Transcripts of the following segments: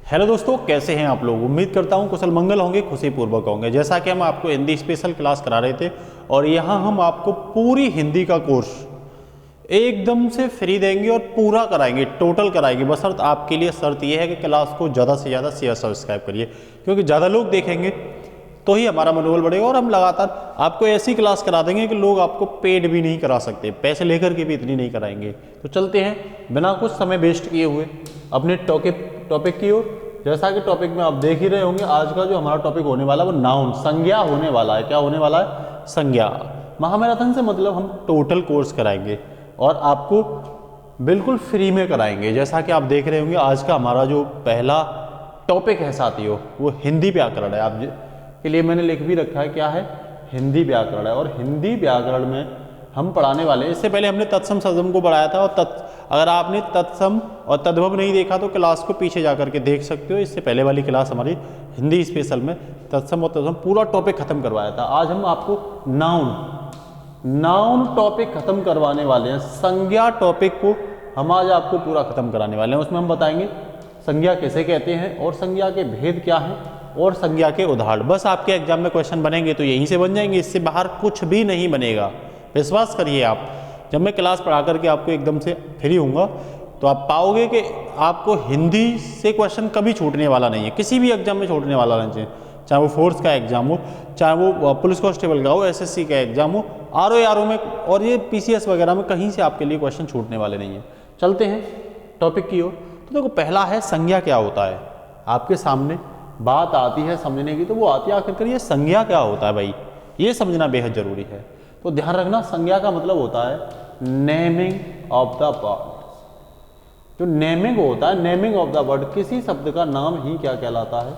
Hello दोस्तों, कैसे हैं आप लोग। उम्मीद करता हूं कुशल मंगल होंगे, खुशी पूर्वक होंगे। जैसा कि हम आपको हिंदी स्पेशल क्लास करा रहे थे और यहां हम आपको पूरी हिंदी का कोर्स एकदम से फ्री देंगे और पूरा कराएंगे, टोटल कराएंगे। बशर्त आपके लिए शर्त यह है कि क्लास को ज़्यादा से ज़्यादा शेयर सब्सक्राइब करिए, क्योंकि ज़्यादा लोग देखेंगे तो ही हमारा मनोबल बढ़ेगा। और हम लगातार आपको ऐसी क्लास करा देंगे कि लोग आपको पेड भी नहीं करा सकते, पैसे लेकर के भी इतनी नहीं कराएंगे। तो चलते हैं बिना कुछ समय वेस्ट किए हुए अपने टॉपिक की ओर। जैसा कि टॉपिक में आप देख ही रहे होंगे, आज का जो हमारा टॉपिक होने वाला है वो नाउन, संज्ञा होने वाला है। क्या होने वाला है? संज्ञा। महामैराथन से मतलब हम टोटल कोर्स कराएंगे और आपको बिल्कुल फ्री में कराएंगे। जैसा कि आप देख रहे होंगे, आज का हमारा जो पहला टॉपिक है साथियों, वो हिंदी व्याकरण है। आप के लिए मैंने लिख भी रखा है, क्या है? हिंदी व्याकरण है। और हिंदी व्याकरण में हम पढ़ाने वाले हैं। इससे पहले हमने तत्सम सदम को पढ़ाया था, और अगर आपने तत्सम और तद्भव नहीं देखा तो क्लास को पीछे जा करके देख सकते हो। इससे पहले वाली क्लास हमारी हिंदी स्पेशल में तत्सम और तद्भव पूरा टॉपिक खत्म करवाया था। आज हम आपको नाउन टॉपिक खत्म करवाने वाले हैं। संज्ञा टॉपिक को हम आज आपको पूरा खत्म कराने वाले हैं। उसमें हम बताएंगे संज्ञा किसे कहते हैं और संज्ञा के भेद क्या हैं और संज्ञा के उदाहरण। बस आपके एग्जाम में क्वेश्चन बनेंगे तो यहीं से बन जाएंगे, इससे बाहर कुछ भी नहीं बनेगा। विश्वास करिए आप, जब मैं क्लास पढ़ा करके आपको एकदम से फ्री होऊंगा तो आप पाओगे कि आपको हिंदी से क्वेश्चन कभी छूटने वाला नहीं है, किसी भी एग्जाम में छूटने वाला नहीं है। चाहे वो फोर्स का एग्जाम हो, चाहे वो पुलिस कांस्टेबल का हो, एसएससी का एग्जाम हो, आरओ में और ये पीसीएस वगैरह में, कहीं से आपके लिए क्वेश्चन छूटने वाले नहीं है। चलते हैं टॉपिक की ओर। तो देखो, पहला है संज्ञा क्या होता है। आपके सामने बात आती है समझने की, तो वो आती है आखिरकार ये संज्ञा क्या होता है भाई, ये समझना बेहद जरूरी है। तो ध्यान रखना, संज्ञा का मतलब होता है नेमिंग ऑफ द वर्ड। जो नेमिंग होता है, नेमिंग ऑफ द वर्ड, किसी शब्द का नाम ही क्या कहलाता है।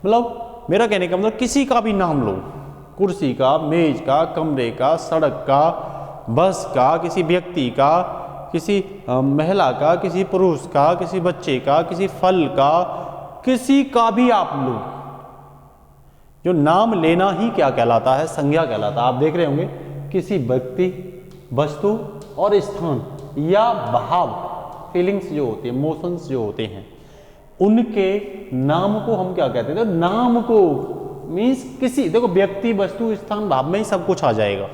मतलब मेरा कहने का मतलब किसी का भी नाम लो, कुर्सी का, मेज का, कमरे का, सड़क का, बस का, किसी व्यक्ति का, किसी महिला का, किसी पुरुष का, किसी बच्चे का, किसी फल का, किसी का भी आप लो, जो नाम लेना ही क्या कहलाता है? संज्ञा कहलाता है। आप देख रहे होंगे किसी व्यक्ति, वस्तु और स्थान या भाव, फीलिंग्स जो होती है, इमोशंस जो होते हैं, उनके नाम को हम क्या कहते हैं? तो नाम को मीन्स किसी, देखो व्यक्ति, वस्तु, स्थान, भाव में ही सब कुछ आ जाएगा।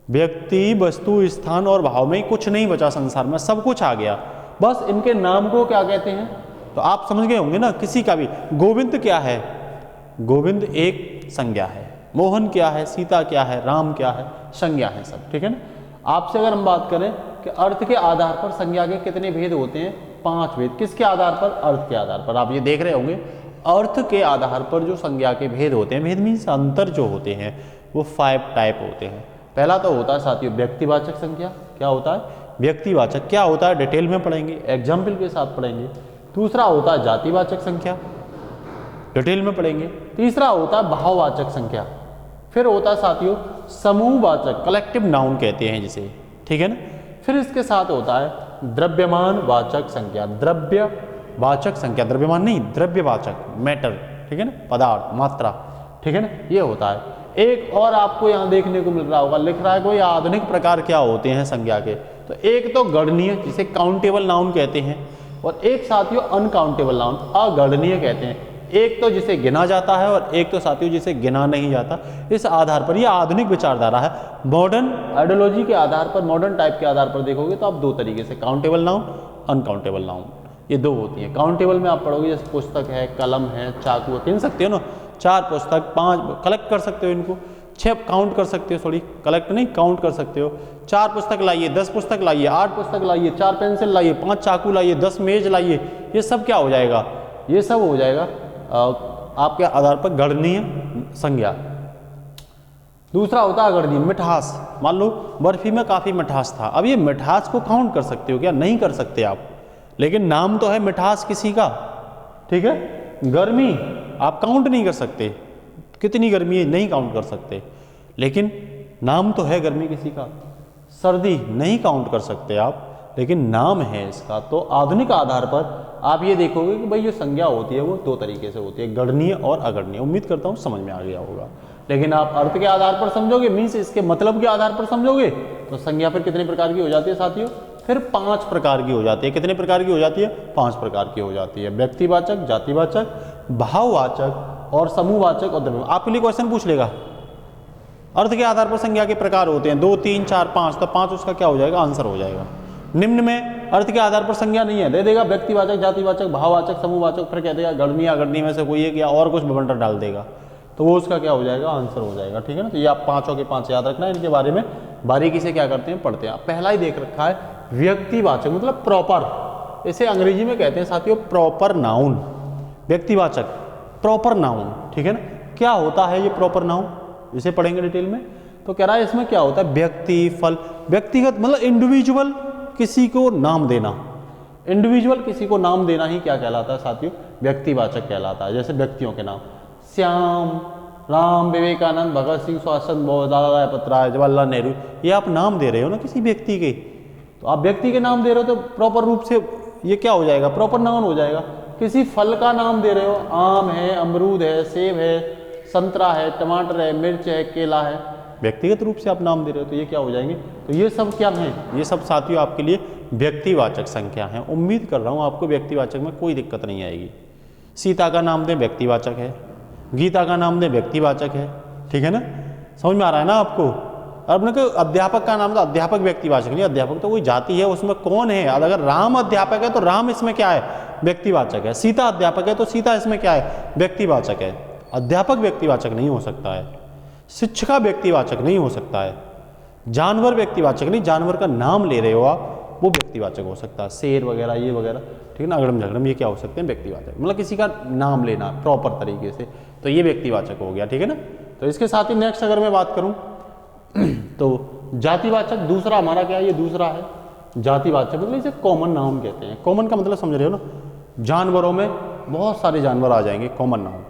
व्यक्ति, वस्तु, स्थान और भाव में कुछ नहीं बचा संसार में, सब कुछ आ गया। बस इनके नाम को क्या कहते हैं? तो आप समझ गए होंगे ना, किसी का भी। गोविंद क्या है? गोविंद एक संज्ञा है। मोहन क्या है? सीता क्या है? राम क्या है? संज्ञा है सब, ठीक है ना। आपसे अगर हम बात करें कि अर्थ के आधार पर संज्ञा के कितने भेद होते हैं? 5 भेद। किसके आधार पर? अर्थ के आधार पर। आप ये देख रहे होंगे, अर्थ के आधार पर जो संज्ञा के भेद होते हैं, भेद मीन्स अंतर जो होते हैं, वो 5 टाइप होते हैं। पहला तो होता है साथियों व्यक्तिवाचक संज्ञा। क्या होता है? व्यक्तिवाचक। क्या होता है? डिटेल में पढ़ेंगे, एग्जाम्पल के साथ पढ़ेंगे। दूसरा होता है जातिवाचक संख्या, डिटेल में पढ़ेंगे। तीसरा होता है भाववाचक संख्या। फिर होता है साथियों समूहवाचक, कलेक्टिव नाउन कहते हैं जिसे, ठीक है ना। फिर इसके साथ होता है द्रव्यमान वाचक संख्या। द्रव्यवाचक संख्या, द्रव्यमान नहीं, द्रव्यवाचक, मैटर, ठीक है ना, पदार्थ, मात्रा, ठीक है ना, ये होता है। एक और आपको यहाँ देखने को मिल रहा होगा, लिख रहा है कोई आधुनिक प्रकार क्या होते हैं संज्ञा के। तो एक तो गणनीय, जिसे काउंटेबल नाउन कहते हैं, और एक साथियों अनकाउंटेबल नाउन, अगणनीय कहते हैं। एक तो जिसे गिना जाता है और एक तो साथियों जिसे गिना नहीं जाता। इस आधार पर यह आधुनिक विचारधारा है। मॉडर्न आइडियोलॉजी के आधार पर, मॉडर्न टाइप के आधार पर देखोगे तो आप 2 तरीके से, काउंटेबल नाउन, अनकाउंटेबल नाउन, ये 2 होती हैं। काउंटेबल में आप पढ़ोगे जैसे पुस्तक है, कलम है, चाकू है, गिन सकते हो ना, 4 पुस्तक, 5 कलेक्ट कर सकते हो, इनको 6 काउंट कर सकते हो, सॉरी कलेक्ट नहीं, काउंट कर सकते हो। 4 पुस्तक लाइए, 10 पुस्तक लाइए, 8 पुस्तक लाइए, 4 पेंसिल लाइए, 5 चाकू लाइए, 10 मेज लाइए, ये सब क्या हो जाएगा? ये सब हो जाएगा आपके आधार पर गणनीय संज्ञा। दूसरा होता है अगणनीय, मिठास। मान लो बर्फी में काफ़ी मिठास था, अब ये मिठास को काउंट कर सकते हो क्या? नहीं कर सकते आप, लेकिन नाम तो है मिठास किसी का, ठीक है। गर्मी आप काउंट नहीं कर सकते, कितनी गर्मी है नहीं काउंट कर सकते, लेकिन नाम तो है गर्मी किसी का। सर्दी नहीं काउंट कर सकते आप, लेकिन नाम है इसका। तो आधुनिक आधार पर आप ये देखोगे कि भाई जो संज्ञा होती है वो 2 तरीके से होती है, गणनीय और अगणनीय। उम्मीद करता हूँ समझ में आ गया होगा। लेकिन आप अर्थ के आधार पर समझोगे, मीन्स इसके मतलब के आधार पर समझोगे, तो संज्ञा फिर कितने प्रकार की हो जाती है साथियों? फिर 5 प्रकार की हो जाती है। कितने प्रकार की हो जाती है? 5 प्रकार की हो जाती है। व्यक्तिवाचक, जातिवाचक, भाववाचक और समूहवाचक और द्रव्यवाचक। आपके लिए क्वेश्चन पूछ लेगा अर्थ के आधार पर संज्ञा के प्रकार होते हैं 2, 3, 4, 5, तो 5 उसका क्या हो जाएगा? आंसर हो जाएगा। निम्न में अर्थ के आधार पर संज्ञा नहीं है, दे देगा व्यक्तिवाचक, जातिवाचक, भाववाचक, समूहवाचक, फिर कह देगा गणनी अगणनी में से कोई एक या और कुछ बवंडर डाल देगा, तो वो उसका क्या हो जाएगा? आंसर हो जाएगा। ठीक है ना। तो ये आप 5 के 5 याद रखना है, इनके बारे में बारीकी से क्या करते हैं? पढ़ते हैं। पहला ही देख रखा है व्यक्तिवाचक, मतलब प्रॉपर, इसे अंग्रेजी में कहते हैं साथियों प्रॉपर नाउन। व्यक्तिवाचक प्रॉपर नाउन, ठीक है ना। क्या होता है ये प्रॉपर नाउन, इसे पढ़ेंगे डिटेल में। तो कह रहा है इसमें क्या होता है? व्यक्ति, फल, व्यक्तिगत मतलब इंडिविजुअल किसी को नाम देना, इंडिविजुअल किसी को नाम देना ही क्या कहलाता है साथियों? व्यक्तिवाचक कहलाता है। जैसे व्यक्तियों के नाम श्याम, राम, विवेकानंद, भगत सिंह, सुभाष चंद्र बोस, दादा लाजपत राय, जवाहरलाल नेहरू, ये आप नाम दे रहे हो ना किसी व्यक्ति के, तो आप व्यक्ति के नाम दे रहे हो तो प्रॉपर रूप से ये क्या हो जाएगा? प्रॉपर नाउन हो जाएगा। किसी फल का नाम दे रहे हो, आम है, अमरूद है, सेब है, संतरा है, टमाटर है, मिर्च है, केला है, व्यक्तिगत रूप से आप नाम दे रहे हो तो ये क्या हो जाएंगे? तो ये सब क्या है? ये सब साथियों आपके लिए व्यक्तिवाचक संख्या है। उम्मीद कर रहा हूँ आपको व्यक्तिवाचक में कोई दिक्कत नहीं आएगी। सीता का नाम दें, व्यक्तिवाचक है। गीता का नाम दें, व्यक्तिवाचक है। ठीक है ना, समझ में आ रहा है ना आपको। अब ना अध्यापक का नाम, तो अध्यापक व्यक्तिवाचक नहीं, अध्यापक तो कोई जाति है, उसमें कौन है। अगर राम अध्यापक है तो राम इसमें क्या है? व्यक्तिवाचक है। सीता अध्यापक है तो सीता इसमें क्या है? व्यक्तिवाचक है। अध्यापक व्यक्तिवाचक नहीं हो सकता है, शिक्षिका व्यक्तिवाचक नहीं हो सकता है, जानवर व्यक्तिवाचक नहीं, जानवर का नाम ले रहे हो आप वो व्यक्तिवाचक हो सकता है, शेर वगैरह ये वगैरह, ठीक है ना, अगड़म झगड़म, ये क्या हो सकते हैं? व्यक्तिवाचक, मतलब किसी का नाम लेना प्रॉपर तरीके से, तो ये व्यक्तिवाचक हो गया। ठीक है ना। तो इसके साथ ही नेक्स्ट अगर मैं बात करूं तो जातिवाचक दूसरा हमारा क्या है? ये दूसरा है जातिवाचक, मतलब इसे कॉमन नाउन कहते हैं। कॉमन का मतलब समझ रहे हो ना, जानवरों में बहुत सारे जानवर आ जाएंगे, कॉमन नाउन।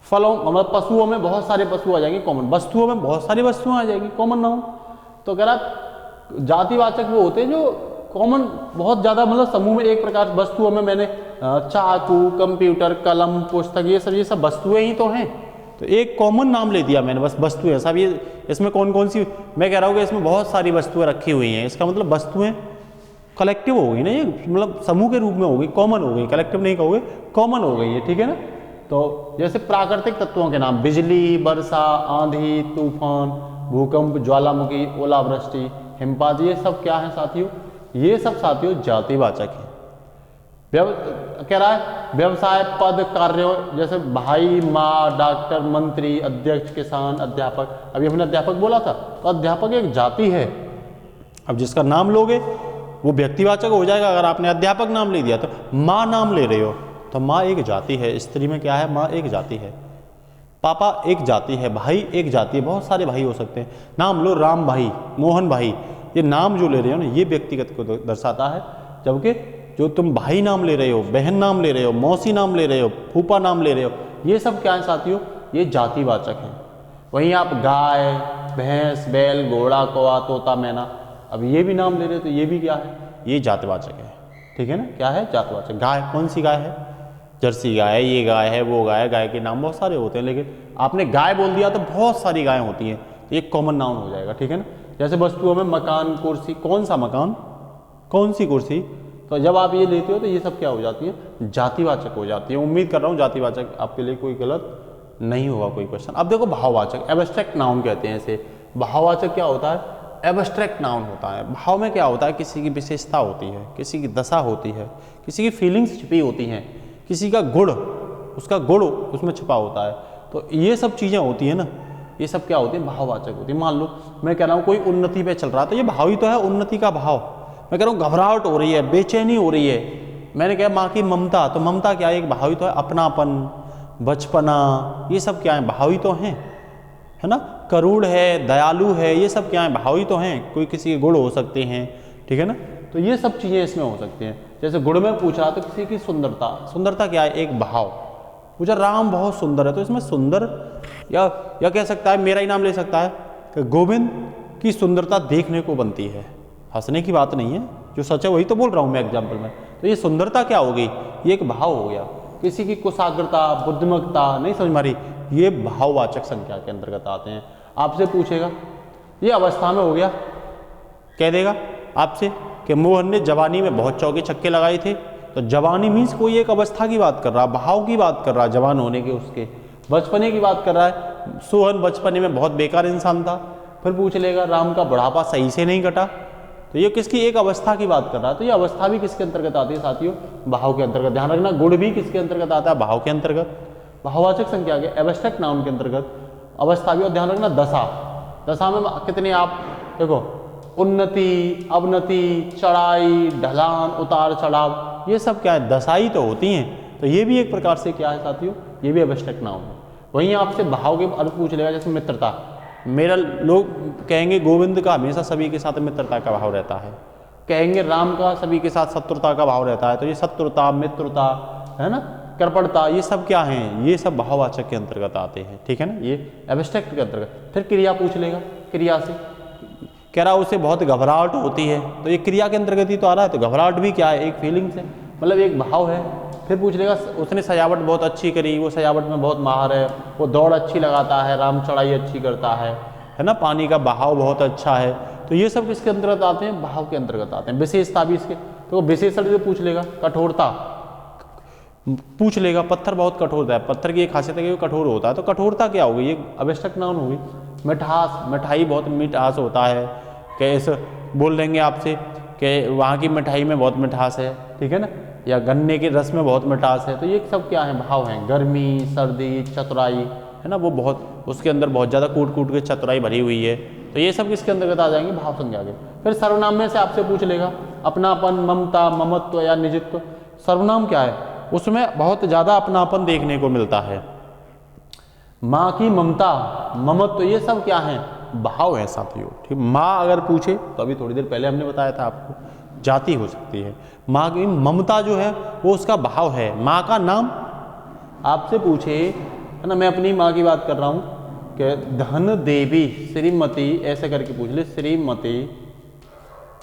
फलों मतलब पशुओं में बहुत सारे पशु आ जाएंगे, कॉमन। वस्तुओं में बहुत सारी वस्तुएं आ जाएंगी, कॉमन नाउन। तो अगर आप जातिवाचक वो होते हैं जो कॉमन बहुत ज़्यादा, मतलब समूह में एक प्रकार। वस्तुओं में मैंने चाकू, कंप्यूटर, कलम, पुस्तक, ये सब वस्तुएं ही तो हैं, तो एक कॉमन नाम ले दिया मैंने, बस वस्तुएं। सब ये इसमें कौन कौन सी, मैं कह रहा हूँ कि इसमें बहुत सारी वस्तुएं रखी हुई हैं, इसका मतलब वस्तुएं कलेक्टिव हो गई ना, ये मतलब समूह के रूप में हो गई, कॉमन हो गई, कलेक्टिव नहीं कहोगे, कॉमन हो गई है। ठीक है ना। तो जैसे प्राकृतिक तत्वों के नाम, बिजली, वर्षा, आंधी, तूफान, भूकंप, ज्वालामुखी, ओलावृष्टि, हिमपात, ये सब क्या है साथियों? ये सब साथियों जातिवाचक है। कह रहा है व्यवसाय, पद, कार्यों, जैसे भाई, माँ, डॉक्टर, मंत्री, अध्यक्ष, किसान, अध्यापक। अभी हमने अध्यापक बोला था, तो अध्यापक एक जाति है। अब जिसका नाम लोगे वो व्यक्तिवाचक हो जाएगा। अगर आपने अध्यापक नाम ले दिया, तो माँ नाम ले रहे हो तो माँ एक जाति है। स्त्री में क्या है? माँ एक जाति है। पापा एक जाति है, भाई एक जाति है, बहुत सारे भाई हो सकते हैं। नाम लो राम भाई, मोहन भाई, ये नाम जो ले रहे हो ना, ये व्यक्तिगत को दर्शाता है। जबकि जो तुम भाई नाम ले रहे हो, बहन नाम ले रहे हो, मौसी नाम ले रहे हो, फूफा नाम ले रहे हो, ये सब क्या है साथियों? ये जातिवाचक है। वहीं आप गाय, भैंस, बैल, घोड़ा, कौवा, तोता, मैना, अब ये भी नाम ले रहे हो तो ये भी क्या है? ये जातिवाचक है। ठीक है ना। क्या है? जातिवाचक। गाय, कौन सी गाय है? जर्सी गाय है, ये गाय है, वो गाय है। गाय के नाम बहुत सारे होते हैं, लेकिन आपने गाय बोल दिया तो बहुत सारी गायें होती हैं, तो एक कॉमन नाउन हो जाएगा। ठीक है ना। जैसे वस्तुओं में मकान, कुर्सी, कौन सा मकान, कौन सी कुर्सी, तो जब आप ये लेते हो तो ये सब क्या हो जाती है? जातिवाचक हो जाती है। उम्मीद कर रहा हूँ जातिवाचक आपके लिए कोई गलत नहीं होगा कोई क्वेश्चन। अब देखो भाववाचक, एब्स्ट्रैक्ट नाउन कहते हैं इसे। भाववाचक क्या होता है? एब्स्ट्रैक्ट नाउन होता है। भाव में क्या होता है? किसी की विशेषता होती है, किसी की दशा होती है, किसी की फीलिंग्स छिपी होती हैं, किसी का गुण, उसका गुण उसमें छिपा होता है। तो ये सब चीज़ें होती है ना, ये सब क्या होती है? भाववाचक होती है। मान लो मैं कह रहा हूँ कोई उन्नति पे चल रहा है, तो ये भाव ही तो है, उन्नति का भाव। मैं कह रहा हूँ घबराहट हो रही है, बेचैनी हो रही है, मैंने कहा माँ की ममता, तो ममता क्या है? एक भाव ही तो है। अपनापन, बचपना, ये सब क्या है? भाव ही तो हैं, है ना। करुण है, दयालु है, ये सब क्या है? भाव ही तो हैं। कोई किसी के गुण हो सकते हैं, ठीक है ना। तो ये सब चीज़ें इसमें हो सकती हैं। जैसे गुण में पूछा तो किसी की सुंदरता, सुंदरता क्या है? एक भाव। पूछा राम बहुत सुंदर है, तो इसमें सुंदर या कह सकता है, मेरा ही नाम ले सकता है कि गोविंद की सुंदरता देखने को बनती है। हंसने की बात नहीं है, जो सच है वही तो बोल रहा हूँ मैं एग्जाम्पल में। तो ये सुंदरता क्या हो गई? ये एक भाव हो गया। किसी की कुशाग्रता, बुद्धिमत्ता, नहीं समझ मारी, ये भाववाचक संख्या के अंतर्गत आते हैं। आपसे पूछेगा ये अवस्था में हो गया, कह देगा आपसे कि मोहन ने जवानी में बहुत चौके छक्के लगाए थे। तो जवानी मीन्स कोई एक अवस्था की बात कर रहा, भाव की बात कर रहा, जवान होने के उसके। बचपने की बात कर रहा है, सोहन बचपने में बहुत बेकार इंसान था। फिर पूछ लेगा राम का बुढ़ापा सही से नहीं कटा, तो ये किसकी एक अवस्था की बात कर रहा है। तो ये अवस्था भी किसके अंतर्गत आती है साथियों, भाव के अंतर्गत। ध्यान रखना, गुण भी किसके अंतर्गत आता है, भाव के अंतर्गत। भाववाचक संज्ञा के एब्स्ट्रैक्ट नाउन के अंतर्गत अवस्था भी। और ध्यान रखना दशा, दशा में कितने आप देखो, उन्नति, अवनति, चढ़ाई, ढलान, उतार चढ़ाव, ये सब क्या है, दशाई तो होती हैं। तो ये भी एक प्रकार से क्या है साथियों, ये भी एब्स्ट्रैक्ट नाउन है। वहीं आपसे भाव के अर्थ पूछ लेगा, जैसे मित्रता। मेरा लोग कहेंगे गोविंद का हमेशा सभी के साथ मित्रता का भाव रहता है, कहेंगे राम का सभी के साथ शत्रुता का भाव रहता है। तो ये शत्रुता, मित्रता है ना, कृपणता, ये सब क्या हैं, ये सब भाववाचक के अंतर्गत आते हैं। ठीक है ना, ये एब्स्ट्रैक्ट के अंतर्गत। फिर क्रिया पूछ लेगा, क्रिया से कह रहा उसे बहुत घबराहट होती है, तो ये क्रिया के अंतर्गत ही तो आ रहा है। तो घबराहट भी क्या है, एक फीलिंग्स है, मतलब एक भाव है। फिर पूछ लेगा उसने सजावट बहुत अच्छी करी, वो सजावट में बहुत माहिर है, वो दौड़ अच्छी लगाता है, राम चढ़ाई अच्छी करता है ना, पानी का बहाव बहुत अच्छा है। तो ये सब किसके अंतर्गत आते हैं, भाव के अंतर्गत आते हैं। विशेषता भी इसके, तो विशेषण से पूछ लेगा, कठोरता पूछ लेगा, पत्थर बहुत कठोर होता है, पत्थर की एक खासियत है कि वो कठोर होता है। तो कठोरता क्या होगी, ये एब्स्ट्रैक्ट नाउन होगी। मिठास, मिठाई बहुत मिठास होता है, कैसे बोल देंगे आपसे कि वहाँ की मिठाई में बहुत मिठास है, ठीक है ना, या गन्ने के रस में बहुत मिठास है। तो ये सब क्या है, भाव हैं। गर्मी, सर्दी, चतुराई है ना, वो बहुत उसके अंदर बहुत ज़्यादा कूट कूट के चतुराई भरी हुई है। तो ये सब किसके अंतर्गत आ जाएंगे, भाव संज्ञा के। फिर सर्वनाम में से आपसे पूछ लेगा, अपनापन, ममता, ममत्व या निजित्व। सर्वनाम क्या है, उसमें बहुत ज़्यादा अपनापन देखने को मिलता है। माँ की ममता, ममत्व, ये सब क्या है, भाव है साथियों। ठीक, माँ अगर पूछे तो अभी थोड़ी देर पहले हमने बताया था आपको, जाति हो सकती है। माँ की ममता जो है वो उसका भाव है। माँ का नाम आपसे पूछे, है ना, मैं अपनी माँ की बात कर रहा हूँ कि धन देवी श्रीमती, ऐसे करके पूछ ले, श्रीमती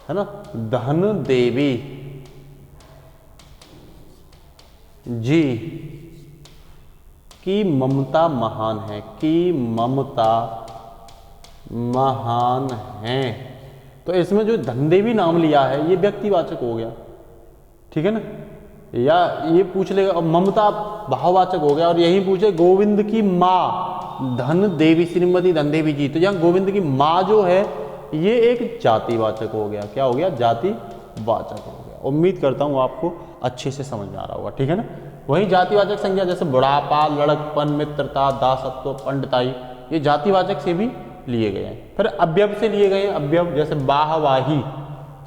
है ना, धन देवी जी की ममता महान है, की ममता महान है। तो इसमें जो धनदेवी नाम लिया है ये व्यक्तिवाचक हो गया, ठीक है ना। या ये पूछ लेगा, और ममता भाववाचक हो गया। और यही पूछे गोविंद की माँ धन देवी श्रीमती धनदेवी जी, तो यहाँ गोविंद की माँ जो है ये एक जातिवाचक हो गया। क्या हो गया, जातिवाचक हो गया। उम्मीद करता हूँ आपको अच्छे से समझ में आ रहा होगा, ठीक है ना। वही जातिवाचक संज्ञा जैसे बुढ़ापा, लड़कपन, मित्रता, दासत्व, पंडिताई, ये जातिवाचक से भी लिए गए हैं। फिर अव्यव से लिए गए, अव्यव जैसे वाहवाही,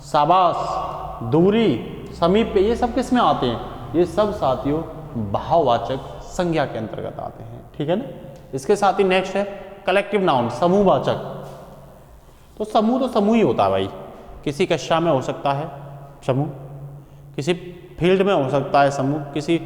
शाबाश, दूरी, समीप, ये सब किस में आते हैं, ये सब साथियों भाववाचक संज्ञा के अंतर्गत आते हैं, ठीक है ना। इसके साथ ही नेक्स्ट है कलेक्टिव नाउन, समूहवाचक। तो समूह ही होता है भाई, किसी कक्षा में हो सकता है समूह, किसी फील्ड में हो सकता है समूह, किसी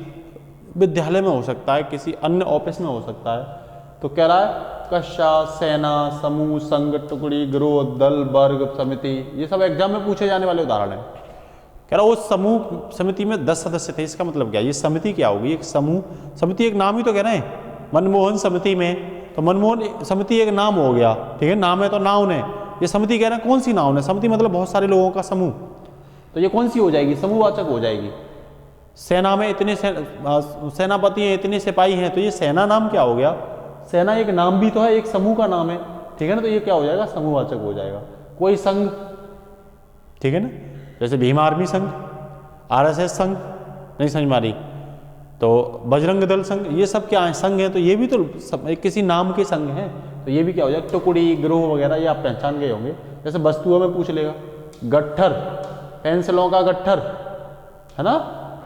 विद्यालय में हो सकता है, किसी अन्य ऑफिस में हो सकता है। तो कह रहा है कक्षा, सेना, समूह, संघ, टुकड़ी, गिरोह, दल, वर्ग, समिति, ये सब एग्जाम में पूछे जाने वाले उदाहरण हैं। कह रहा उस समूह समिति में 10 सदस्य थे। इसका मतलब क्या है, ये समिति क्या होगी, एक समूह, समिति एक नाम ही तो कह रहे हैं। मनमोहन समिति में, तो मनमोहन समिति एक नाम हो गया, ठीक है, नाम है तो नाउन है। ये समिति कह रहे हैं कौन सी नाउन है, समिति मतलब बहुत सारे लोगों का समूह, तो ये कौन सी हो जाएगी, समूहवाचक हो जाएगी। सेना में इतने सेनापति हैं, इतने सिपाही हैं, तो ये सेना नाम क्या हो गया, सेना एक नाम भी तो है, एक समूह का नाम है, ठीक है ना। तो ये क्या हो जाएगा, समूहवाचक हो जाएगा। कोई संघ, ठीक है ना, जैसे भीम आर्मी संघ, आरएसएस संघ, नहीं समझ मारी, तो बजरंग दल संघ, ये सब क्या है, संघ है। तो ये भी तो किसी नाम के संघ हैं, तो ये भी क्या हो जाएगा, टुकड़ी, गिरोह वगैरह, ये आप पहचान गए होंगे। जैसे वस्तुओं में पूछ लेगा, गट्ठर, पेंसिलों का गट्ठर, है ना,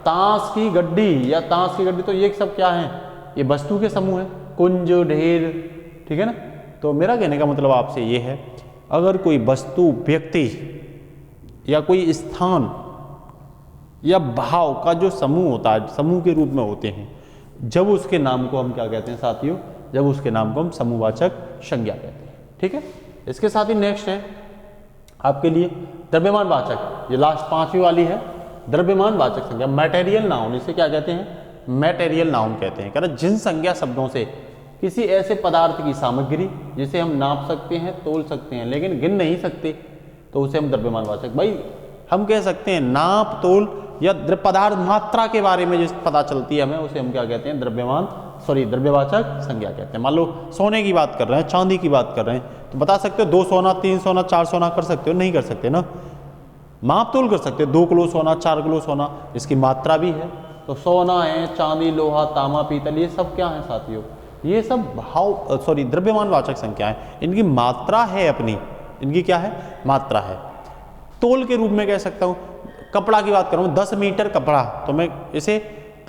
ताश की गड्डी या ताश की गड्डी, तो ये सब क्या है, ये वस्तु के समूह है। कुंज, ढेर, ठीक है ना। तो मेरा कहने का मतलब आपसे ये है, अगर कोई वस्तु, व्यक्ति या कोई स्थान या भाव का जो समूह होता है, समूह के रूप में होते हैं, जब उसके नाम को हम क्या कहते हैं साथियों, जब उसके नाम को हम समूहवाचक संज्ञा कहते हैं, ठीक है। इसके साथ ही नेक्स्ट है आपके लिए द्रव्यमान वाचक, ये लास्ट 5वीं वाली है, द्रव्यमान वाचक संज्ञा, मटेरियल नाउन। इसे क्या कहते हैं, मटेरियल नाउन कहते हैं। कह रहा जिन संज्ञा शब्दों से किसी ऐसे पदार्थ की सामग्री जिसे हम नाप सकते हैं, तोल सकते हैं, लेकिन गिन नहीं सकते, तो उसे हम द्रव्यमान वाचक। भाई हम कह सकते हैं नाप तोल या पदार्थ मात्रा के बारे में जिस पता चलती है हमें, उसे हम क्या कहते हैं, द्रव्यवाचक संज्ञा कहते हैं। मान लो सोने की बात कर रहे हैं, चांदी की बात कर रहे हैं, तो बता सकते हो 2 सोना, 3 सोना, 4 सोना कर सकते हो? नहीं कर सकते ना। माप तोल कर सकते हो, 2 किलो सोना, 4 किलो सोना, इसकी मात्रा भी है। तो सोना है, चांदी, लोहा, तांबा, पीतल, ये सब क्या है साथियों, ये सब द्रव्यमान वाचक संख्या है। इनकी मात्रा है अपनी, इनकी क्या है, मात्रा है। तोल के रूप में कह सकता हूँ, कपड़ा की बात कर रहा हूँ, 10 मीटर कपड़ा, तो मैं इसे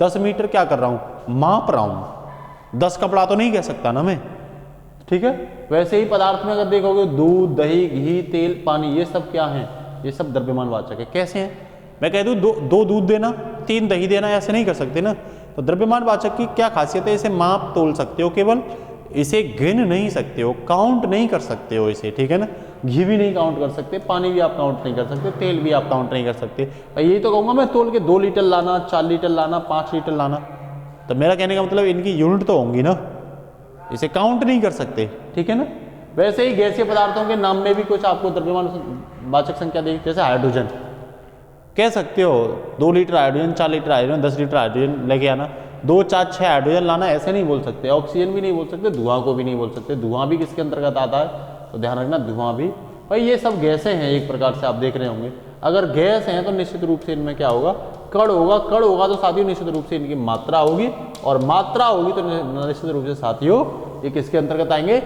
10 मीटर क्या कर रहा हूँ, माप रहा हूँ। 10 कपड़ा तो नहीं कह सकता ना मैं, ठीक है। वैसे ही पदार्थ में अगर देखोगे, दूध, दही, घी, तेल, पानी, ये सब क्या है, ये सब द्रव्यमान वाचक है। कैसे हैं, मैं कह दूँ 2 दूध देना, 3 दही देना, ऐसे नहीं कर सकते ना। तो द्रव्यमान वाचक की क्या खासियत है, इसे माप तोल सकते हो, केवल इसे गिन नहीं सकते हो, काउंट नहीं कर सकते हो इसे, ठीक है ना। घी भी नहीं काउंट कर सकते, पानी भी आप काउंट नहीं कर सकते, तेल भी आप काउंट नहीं कर सकते। यही तो कहूँगा मैं, तोल के 2 लीटर लाना, 4 लीटर लाना, 5 लीटर लाना, तो मेरा कहने का मतलब इनकी यूनिट तो होंगी ना, इसे काउंट नहीं कर सकते, ठीक है ना। वैसे ही गैसीय पदार्थों के नाम में भी कुछ आपको द्रव्यमान वाचक संख्या देगी, जैसे हाइड्रोजन कह सकते हो, 2 litre hydrogen, 4 litre hydrogen, 10 litre hydrogen लेके आना, 2, 4, 6 हाइड्रोजन लाना, ऐसे नहीं बोल सकते। ऑक्सीजन भी नहीं बोल सकते, धुआं को भी नहीं बोल सकते। धुआं भी किसके अंतर्गत आता है, तो ध्यान रखना, धुआं भी। भाई ये सब गैसें हैं, एक प्रकार से आप देख रहे होंगे। अगर गैस हैं तो निश्चित रूप से इनमें क्या होगा, कण होगा। कण होगा तो साथियों निश्चित रूप से इनकी मात्रा होगी, और मात्रा होगी तो निश्चित रूप से साथियों ये किसके अंतर्गत आएंगे,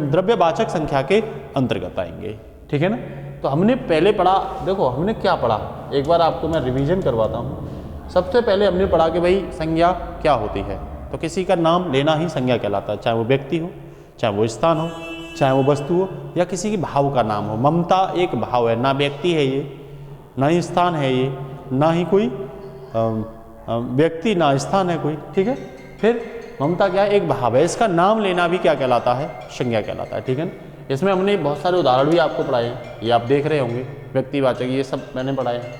द्रव्यवाचक संख्या के अंतर्गत आएंगे, ठीक है ना। तो हमने पहले पढ़ा, देखो हमने क्या पढ़ा, एक बार आपको मैं रिवीजन करवाता हूँ। सबसे पहले हमने पढ़ा कि भाई संज्ञा क्या होती है, तो किसी का नाम लेना ही संज्ञा कहलाता है, चाहे वो व्यक्ति हो, चाहे वो स्थान हो, चाहे वो वस्तु हो, या किसी की भाव का नाम हो। ममता एक भाव है, ना व्यक्ति है ये, ना ही स्थान है ये, ना ही कोई व्यक्ति, ना स्थान है कोई, ठीक है। फिर ममता क्या है, एक भाव है, इसका नाम लेना भी क्या कहलाता है, संज्ञा कहलाता है, ठीक है ना। इसमें हमने बहुत सारे उदाहरण भी आपको पढ़ाए हैं, ये आप देख रहे होंगे, व्यक्तिवाचक, ये सब मैंने पढ़ाए हैं।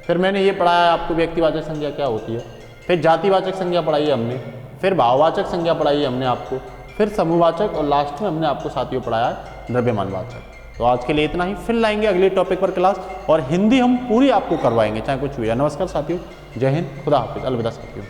फिर मैंने ये पढ़ाया आपको व्यक्तिवाचक संज्ञा क्या होती है, फिर जातिवाचक संज्ञा पढ़ाई है हमने, फिर भाववाचक संज्ञा पढ़ाई है हमने आपको, फिर समूहवाचक, और लास्ट में हमने आपको साथियों पढ़ाया है द्रव्यमान वाचक। तो आज के लिए इतना ही, फिर लाएंगे अगले टॉपिक पर क्लास, और हिंदी हम पूरी आपको करवाएंगे, चाहे कुछ भी है। नमस्कार साथियों, जय हिंद, खुदा हाफिज, अलविदा साथियों।